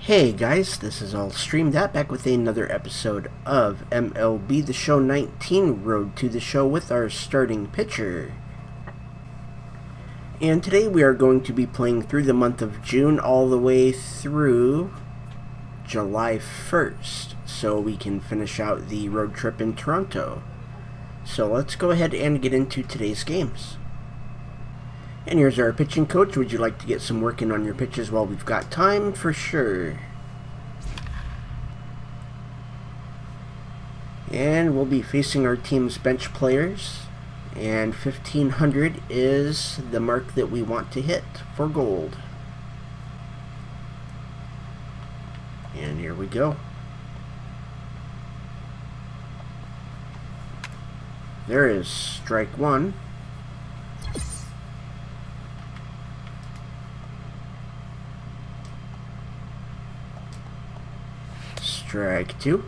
Hey guys, this is All Stream That back with another episode of MLB The Show 19 Road to the Show with our starting pitcher. And today we are going to be playing through the month of June all the way through July 1st so we can finish out the road trip in Toronto. So let's go ahead and get into today's games. And here's our pitching coach. Would you like to get some work in on your pitches while we've got time? For sure. And we'll be facing our team's bench players. And 1500 is the mark that we want to hit for gold. And here we go. There is strike one. Strike two.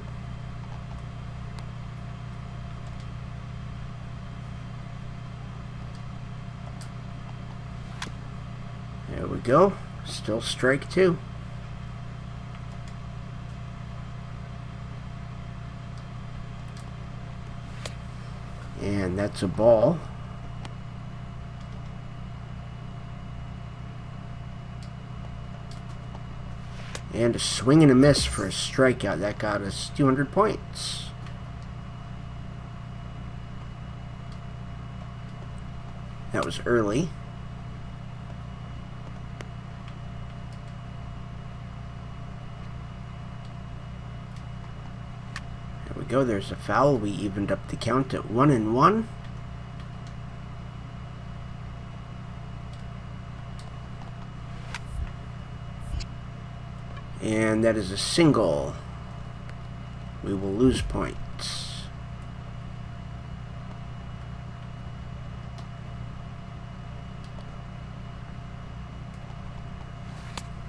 There we go. Still strike two. And that's a ball. And a swing and a miss for a strikeout. That got us 200 points. That was early. There we go. There's a foul. We evened up the count at 1-1. And that is a single. We will lose points.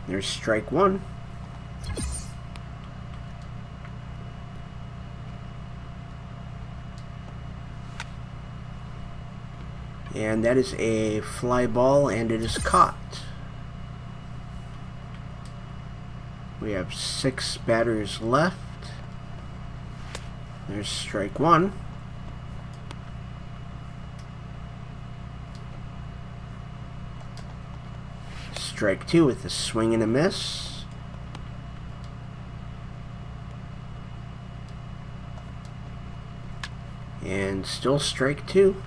There's strike one. And that is a fly ball, and it is caught. We have 6 batters left. There's strike one. Strike two with a swing and a miss. And still strike two.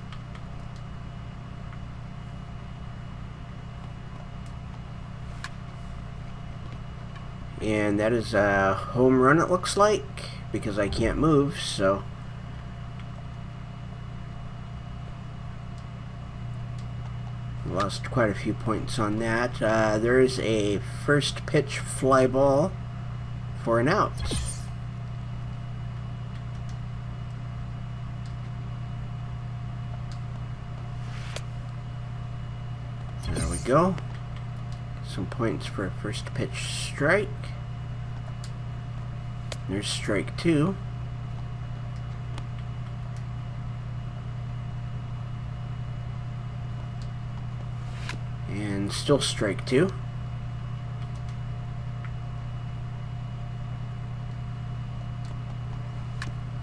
And that is a home run, it looks like, because I can't move, so. Lost quite a few points on that. There is a first pitch fly ball for an out. There we go. Some points for a first pitch strike. There's strike two. And still strike two.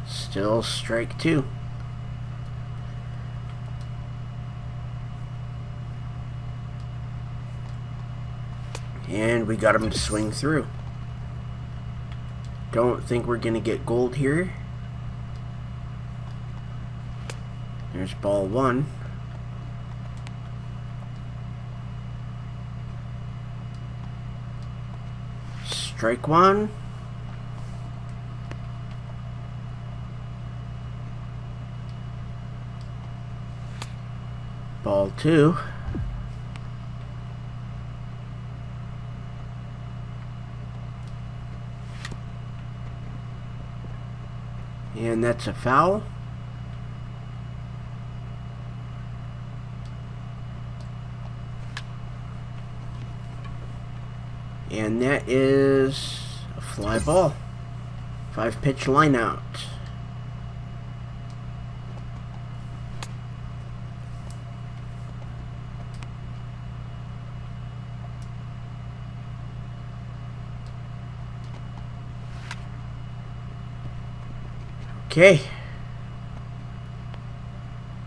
Still strike two. And we got him to swing through. Don't think we're going to get gold here. There's ball one. Strike one. Ball two. And that's a foul. And that is a fly ball. 5-pitch line out. Okay.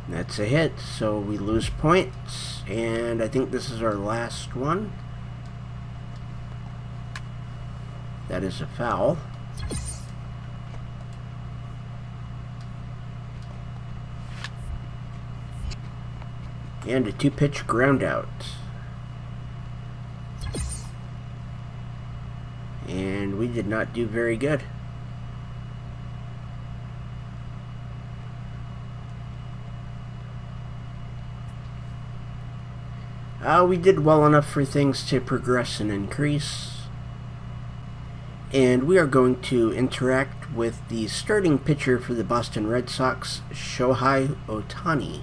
That's a hit, so we lose points, and I think this is our last one. That is a foul. And a 2-pitch ground out. And we did not do very good. We did well enough for things to progress and increase. And we are going to interact with the starting pitcher for the Boston Red Sox, Shohei Ohtani.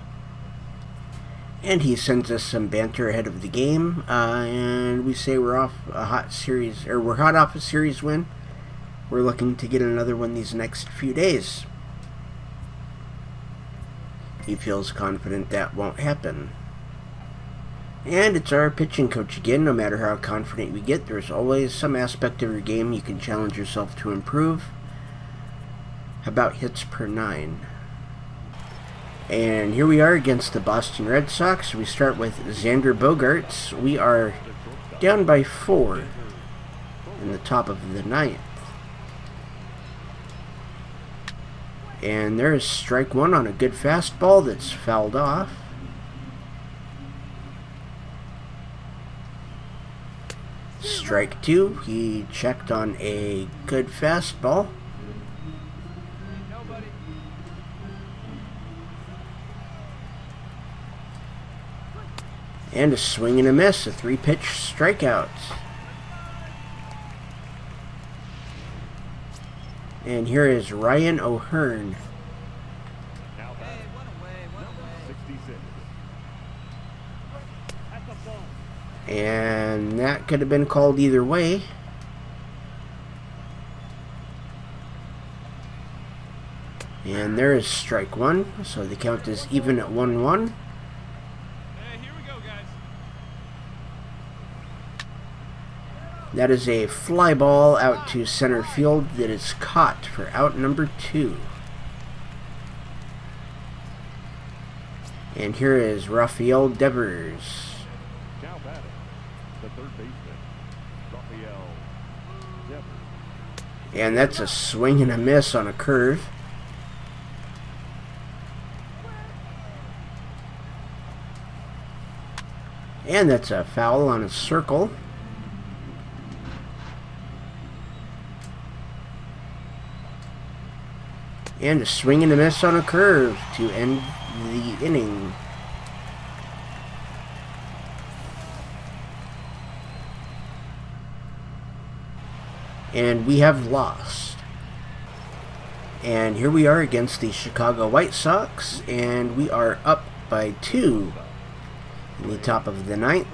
And he sends us some banter ahead of the game, and we say we're off a hot series, or we're hot off a series win. We're looking to get another one these next few days. He feels confident that won't happen. And it's our pitching coach again. No matter how confident we get, there's always some aspect of your game you can challenge yourself to improve. How about hits per 9? And here we are against the Boston Red Sox. We start with Xander Bogaerts. We are down by 4 in the top of the 9th. And there is strike 1 on a good fastball that's fouled off. Strike 2, he checked on a good fastball. And a swing and a miss, a 3-pitch strikeout. And here is Ryan O'Hearn. And that could have been called either way. And there is strike 1, so the count is even at 1-1. That is a fly ball out to center field that is caught for out number 2. And here is Rafael Devers. And that's a swing and a miss on a curve. And that's a foul on a circle. And a swing and a miss on a curve to end the inning. And we have lost. And here we are against the Chicago White Sox, and we are up by 2 in the top of the 9th.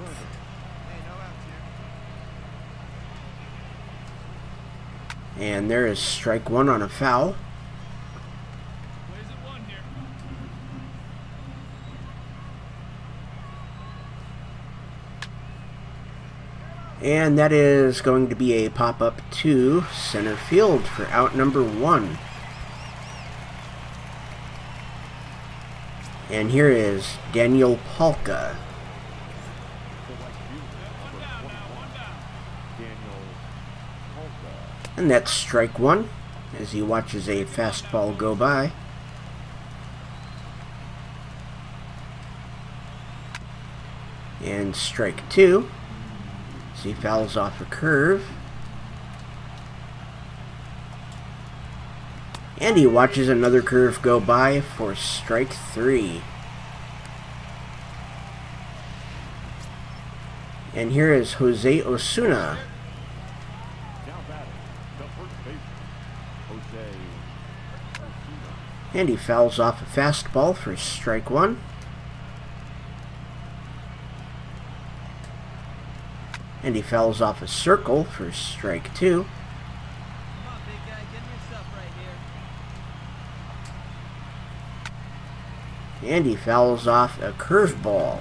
And there is strike 1 on a foul. And that is going to be a pop-up to center field for out number 1. And here is Daniel Palka. And that's strike 1 as he watches a fastball go by. And strike 2. He fouls off a curve. And he watches another curve go by for strike 3. And here is Jose Osuna. And he fouls off a fastball for strike 1. And he fouls off a circle for strike 2. And he fouls off a curveball.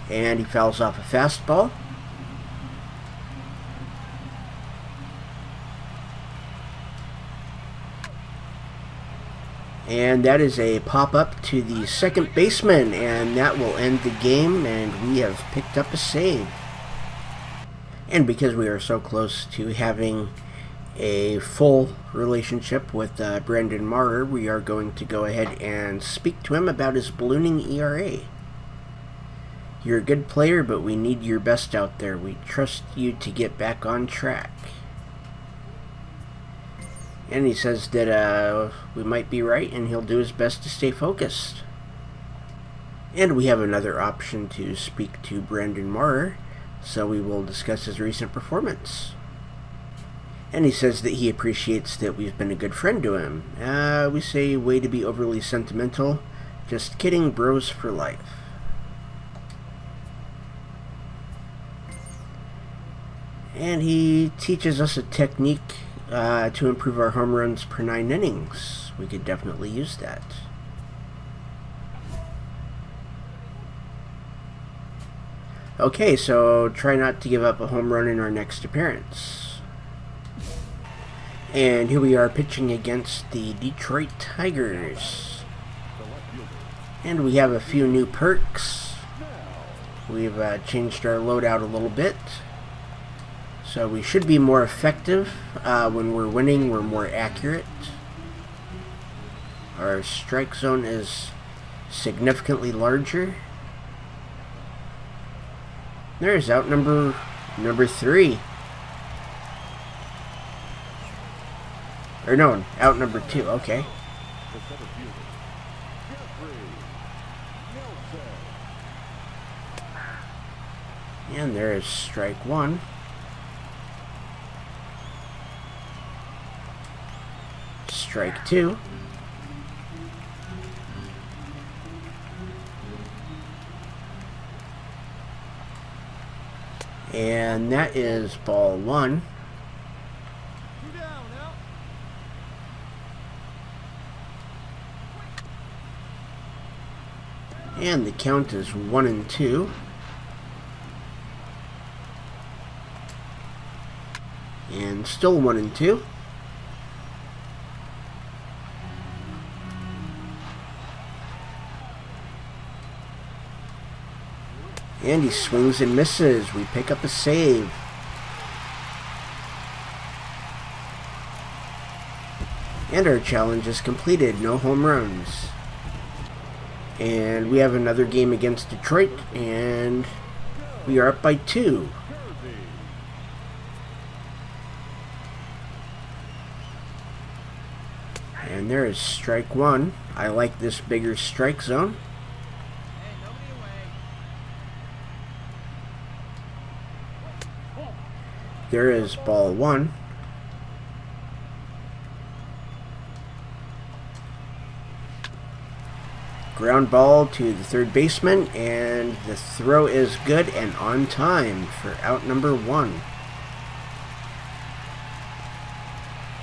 And he fouls off a fastball. And that is a pop-up to the second baseman, and that will end the game, and we have picked up a save. And because we are so close to having a full relationship with Brandon Maurer, we are going to go ahead and speak to him about his ballooning ERA. You're a good player, but we need your best out there. We trust you to get back on track. And he says that we might be right, and he'll do his best to stay focused. And we have another option to speak to Brandon Maurer, so we will discuss his recent performance. And he says that he appreciates that we've been a good friend to him. We say, way to be overly sentimental. Just kidding, bros for life. And he teaches us a technique to improve our home runs per 9 innings. We could definitely use that. Okay, so try not to give up a home run in our next appearance. And here we are pitching against the Detroit Tigers. And we have a few new perks. We've changed our loadout a little bit. So we should be more effective. When we're winning, we're more accurate. Our strike zone is significantly larger. There's out number 3. Or no, out number 2, okay. And there's strike 1. Strike 2. And that is ball 1. And the count is 1-2. And still 1-2. And he swings and misses. We pick up a save. And our challenge is completed. No home runs. And we have another game against Detroit, and we are up by 2. And there is strike 1. I like this bigger strike zone. There is ball 1. Ground ball to the third baseman, and the throw is good and on time for out number 1.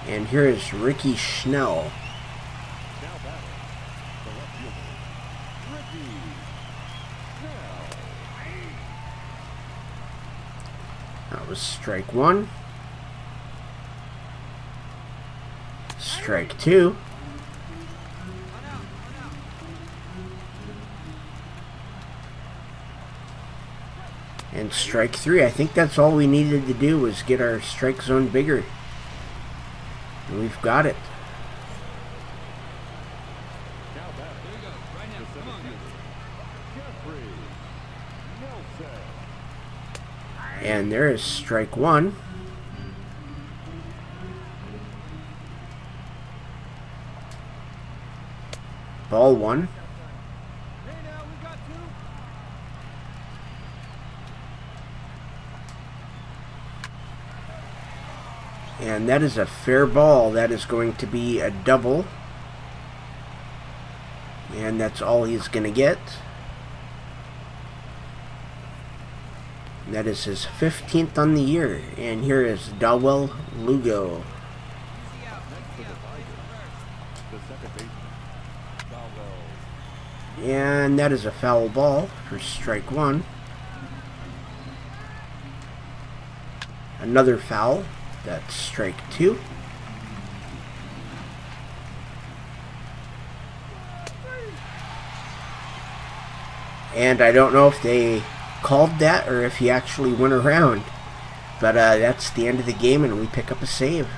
And here is Ricky Schnell. That was strike 1. Strike 2. And strike 3. I think that's all we needed to do was get our strike zone bigger. And we've got it. And there is strike 1. Ball 1. And that is a fair ball. That is going to be a double. And that's all he's going to get. That is his 15th on the year. And here is Dawel Lugo. And that is a foul ball for strike 1. Another foul. That's strike 2. And I don't know if they called that or if he actually went around. But that's the end of the game, and we pick up a save.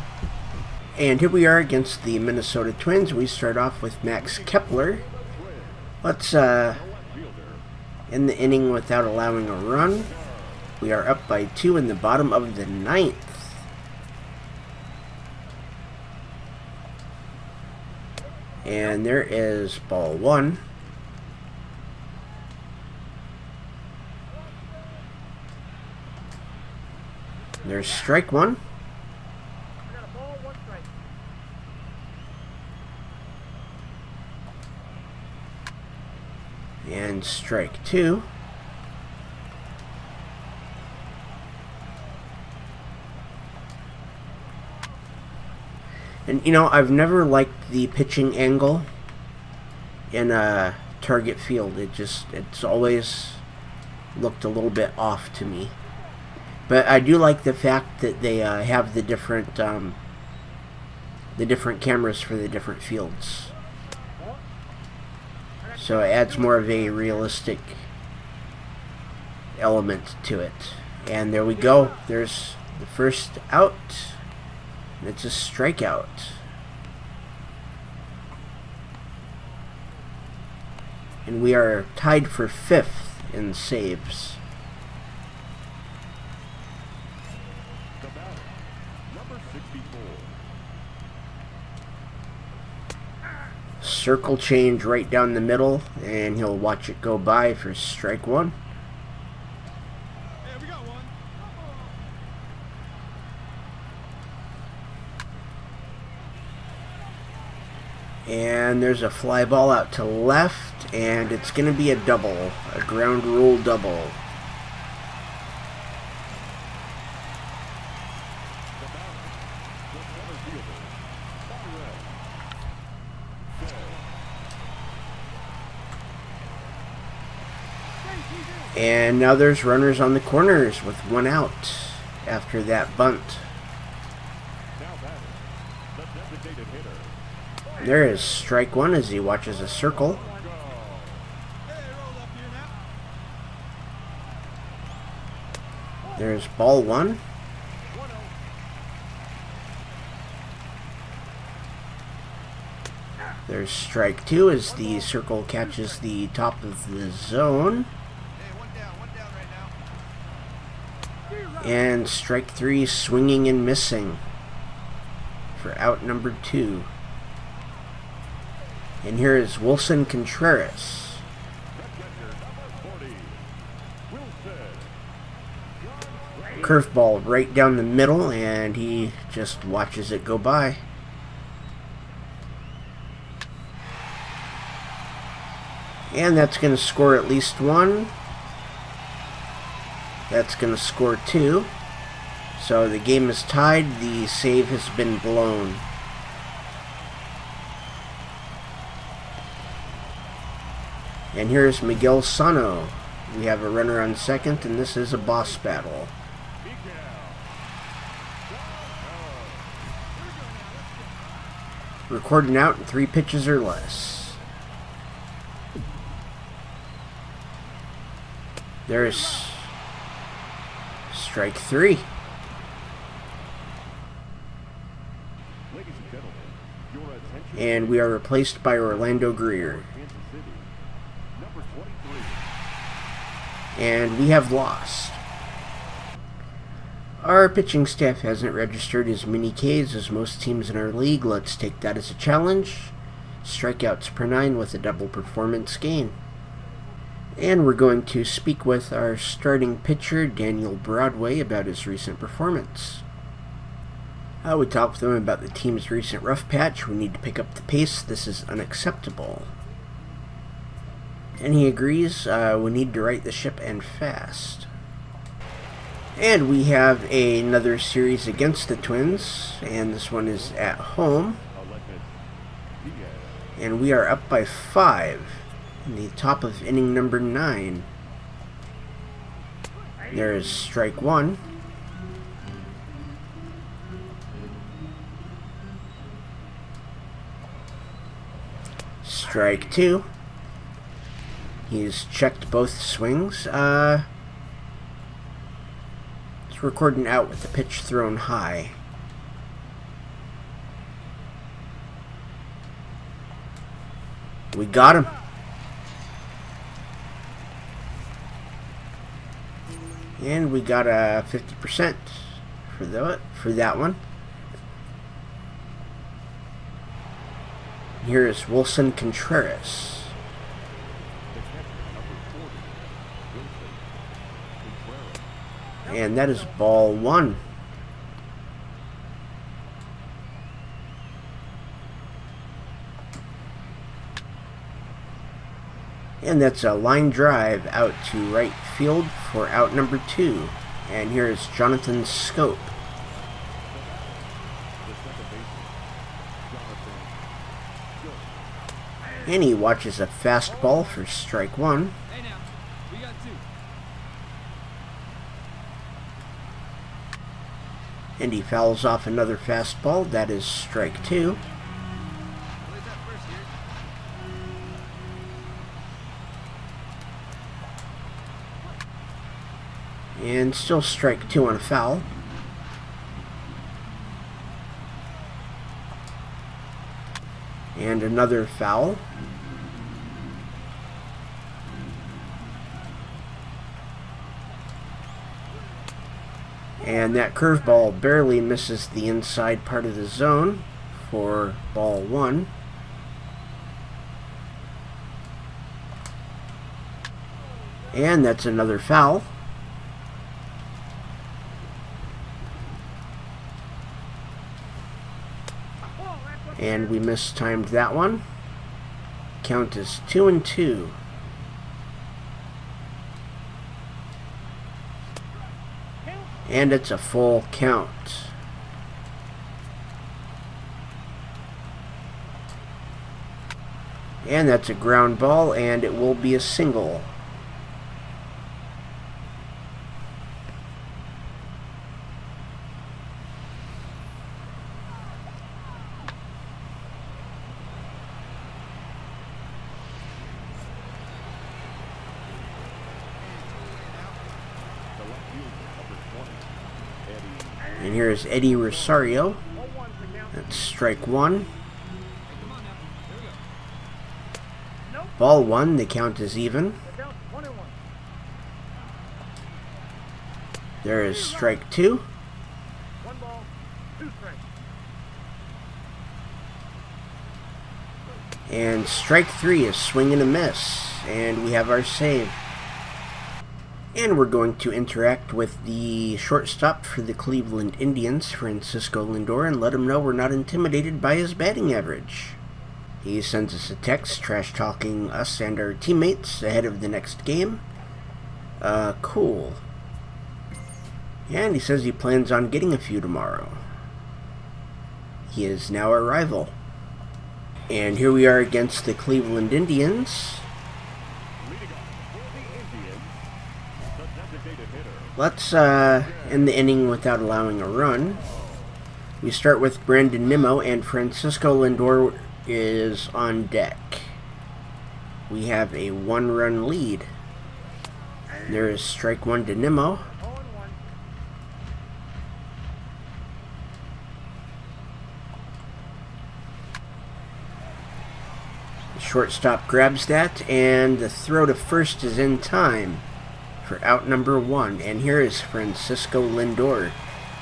And here we are against the Minnesota Twins. We start off with Max Kepler. Let's end the inning without allowing a run. We are up by 2 in the bottom of the 9th. And there is ball 1. There's strike 1. And strike 2. And you know, I've never liked the pitching angle in a target field. It's always looked a little bit off to me. But I do like the fact that they have the different cameras for the different fields. So it adds more of a realistic element to it. And there we go. There's the first out. And it's a strikeout. And we are tied for 5th in saves. Circle change right down the middle, and he'll watch it go by for strike 1. Hey, we got one. And there's a fly ball out to left, and it's going to be a double, a ground rule double. And now there's runners on the corners with 1 out after that bunt. There is strike 1 as he watches a circle. There's ball 1. There's strike 2 as the circle catches the top of the zone. And strike 3, swinging and missing for out number 2. And here is Wilson Contreras. Curveball right down the middle, and he just watches it go by. And that's going to score at least 1. That's going to score 2. So the game is tied. The save has been blown. And here's Miguel Sano. We have a runner on second, and this is a boss battle. Recording out in 3 pitches or less. There's strike 3. And we are replaced by Orlando Greer. And we have lost. Our pitching staff hasn't registered as many Ks as most teams in our league. Let's take that as a challenge. Strikeouts per 9 with a double performance gain. And we're going to speak with our starting pitcher, Daniel Broadway, about his recent performance. We talked with him about the team's recent rough patch. We need to pick up the pace. This is unacceptable. And he agrees. We need to right the ship and fast. And we have another series against the Twins, and this one is at home. And we are up by 5 in the top of inning number 9. There's strike 1. Strike 2. He's checked both swings. It's recording out with the pitch thrown high. We got him. And we got a 50% for that one. Here is Wilson Contreras. And that is ball one. And that's a line drive out to right field for out number 2. And here is Jonathan Scope. And he watches a fastball for strike 1. And he fouls off another fastball. That is strike 2. And still strike 2 on a foul. And another foul. And that curveball barely misses the inside part of the zone for ball 1. And that's another foul. And we mistimed that one. Count is 2-2. And it's a full count. And that's a ground ball, and it will be a single. And here is Eddie Rosario. That's strike 1. Ball 1, the count is even. There is strike 2. And strike 3 is swing and a miss. And we have our save. And we're going to interact with the shortstop for the Cleveland Indians, Francisco Lindor, and let him know we're not intimidated by his batting average. He sends us a text trash-talking us and our teammates ahead of the next game. Cool. And he says he plans on getting a few tomorrow. He is now our rival. And here we are against the Cleveland Indians. Let's end the inning without allowing a run. We start with Brandon Nimmo, and Francisco Lindor is on deck. We have a 1-run lead. There is strike 1 to Nimmo. The shortstop grabs that, and the throw to first is in time for out number 1. And here is Francisco Lindor.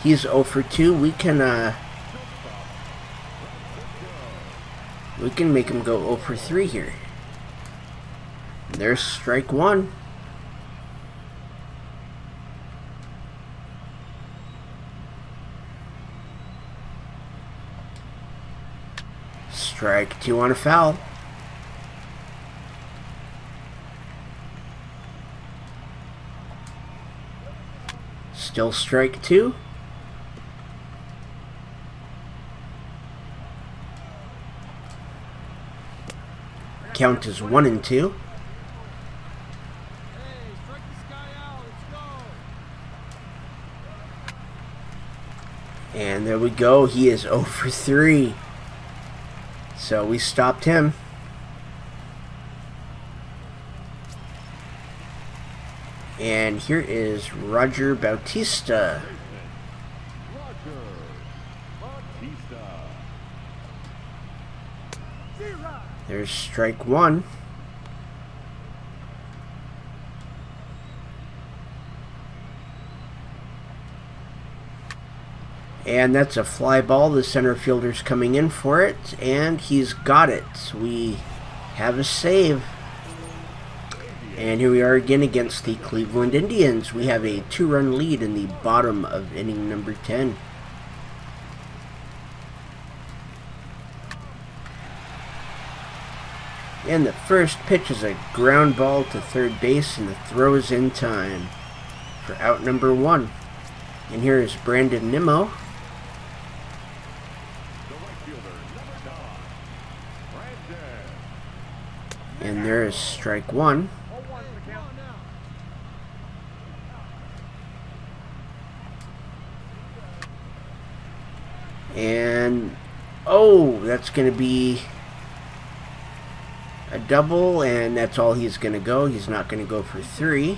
He's 0 for 2. We can make him go 0 for 3 here. There's strike 1. Strike 2 on a foul. Still strike 2. Count is 1-2. And there we go. He is 0 for 3. So we stopped him. here is Roger Bautista. There's strike one. And that's a fly ball. The center fielder's coming in for it, and he's got it. We have a save. And here we are again against the Cleveland Indians. We have a 2-run lead in the bottom of inning number 10. And the first pitch is a ground ball to third base, and the throw is in time for out number 1. And here is Brandon Nimmo. And there is strike one. And, oh, that's going to be a double, and that's all he's going to go. He's not going to go for 3.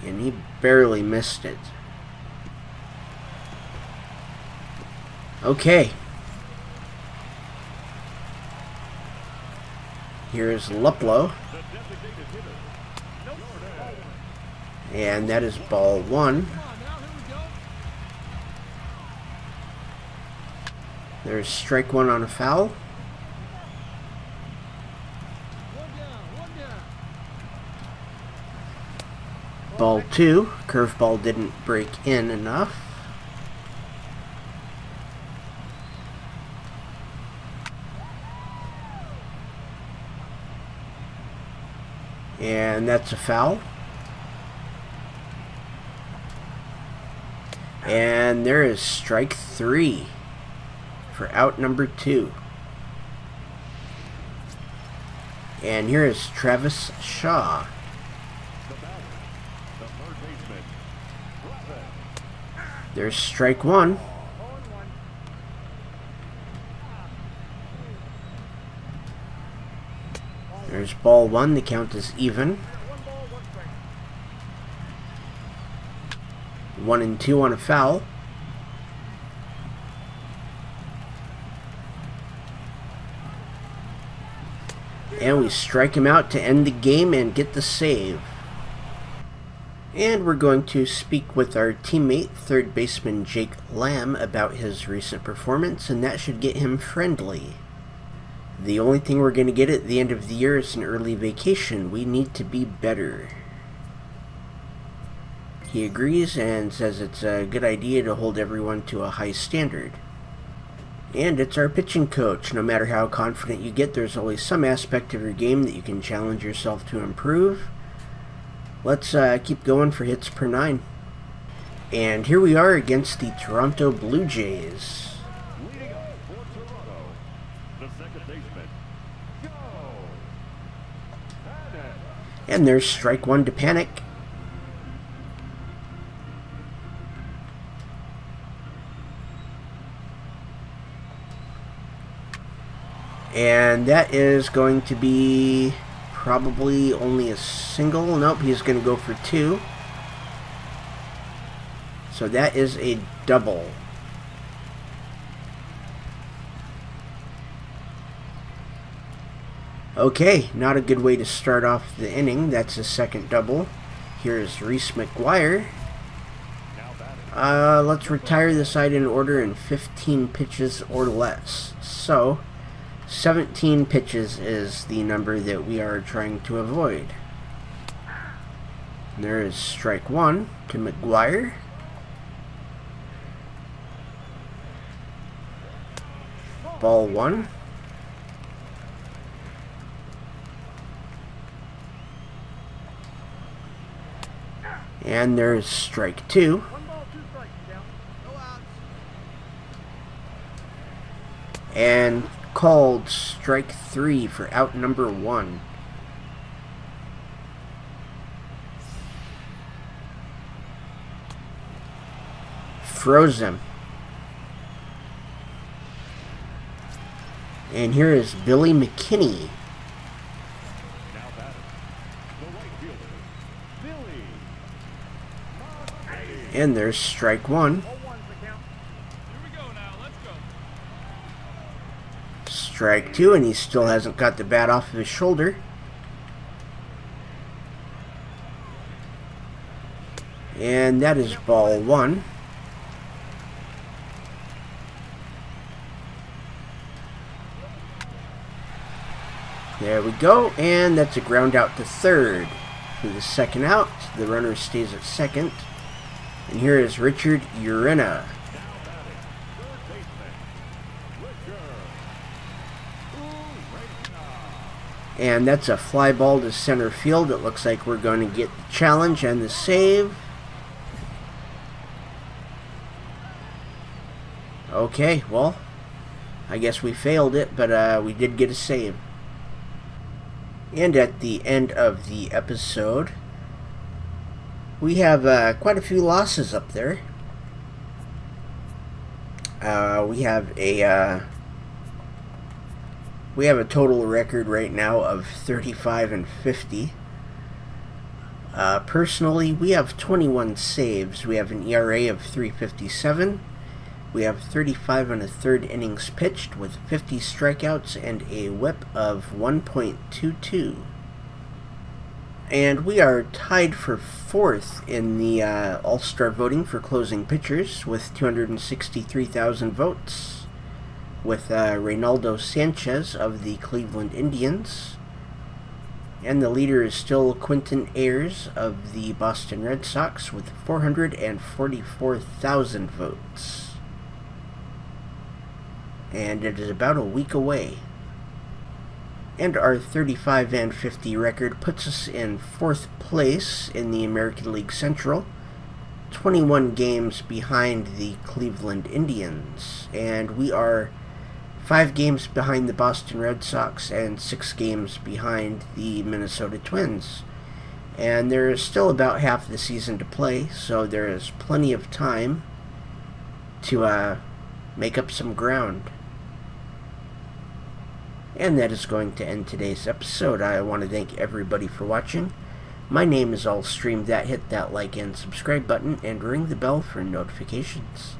And he barely missed it. Okay. Here's Luplow. And that is ball 1. There's strike 1 on a foul. Ball 2. Curveball didn't break in enough. And that's a foul. And there is strike 3 for out number 2. And here is Travis Shaw. There's strike 1. There's ball 1. The count is even. 1 and 2 on a foul. And we strike him out to end the game and get the save. And we're going to speak with our teammate, third baseman Jake Lamb, about his recent performance, and that should get him friendly. The only thing we're going to get at the end of the year is an early vacation. We need to be better. He agrees and says it's a good idea to hold everyone to a high standard. And it's our pitching coach. No matter how confident you get, there's always some aspect of your game that you can challenge yourself to improve. Let's keep going for hits per 9. And here we are against the Toronto Blue Jays. And there's strike 1 to Panic. And that is going to be probably only a single. Nope, he's going to go for 2. So that is a double. Okay, not a good way to start off the inning. That's a second double. Here's Reese McGuire. Let's retire the side in order in 15 pitches or less. So 17 pitches is the number that we are trying to avoid. And there is strike 1 to McGuire. Ball 1. And there's strike 2. And called strike 3 for out number 1. Froze him. And here is Billy McKinney. And there's strike one. Strike two, and he still hasn't got the bat off of his shoulder. And that is ball one. There we go, and that's a ground out to third. For the second out, the runner stays at second. And here is Richard Urena. And that's a fly ball to center field. It looks like we're going to get the challenge and the save. Okay, well, I guess we failed it, but we did get a save. And at the end of the episode, we have quite a few losses up there. We have a total record right now of 35-50. Personally, we have 21 saves. We have an ERA of 3.57. We have 35 1/3 innings pitched with 50 strikeouts and a WHIP of 1.22. And we are tied for fourth in the All-Star voting for closing pitchers with 263,000 votes, with Reynaldo Sanchez of the Cleveland Indians. And the leader is still Quentin Ayers of the Boston Red Sox with 444,000 votes. And it is about a week away. And our 35-50 record puts us in fourth place in the American League Central, 21 games behind the Cleveland Indians. And we are 5 games behind the Boston Red Sox and 6 games behind the Minnesota Twins. And there is still about half the season to play, so there is plenty of time to make up some ground. And that is going to end today's episode. I want to thank everybody for watching. My name is Allstream. Hit that like and subscribe button and ring the bell for notifications.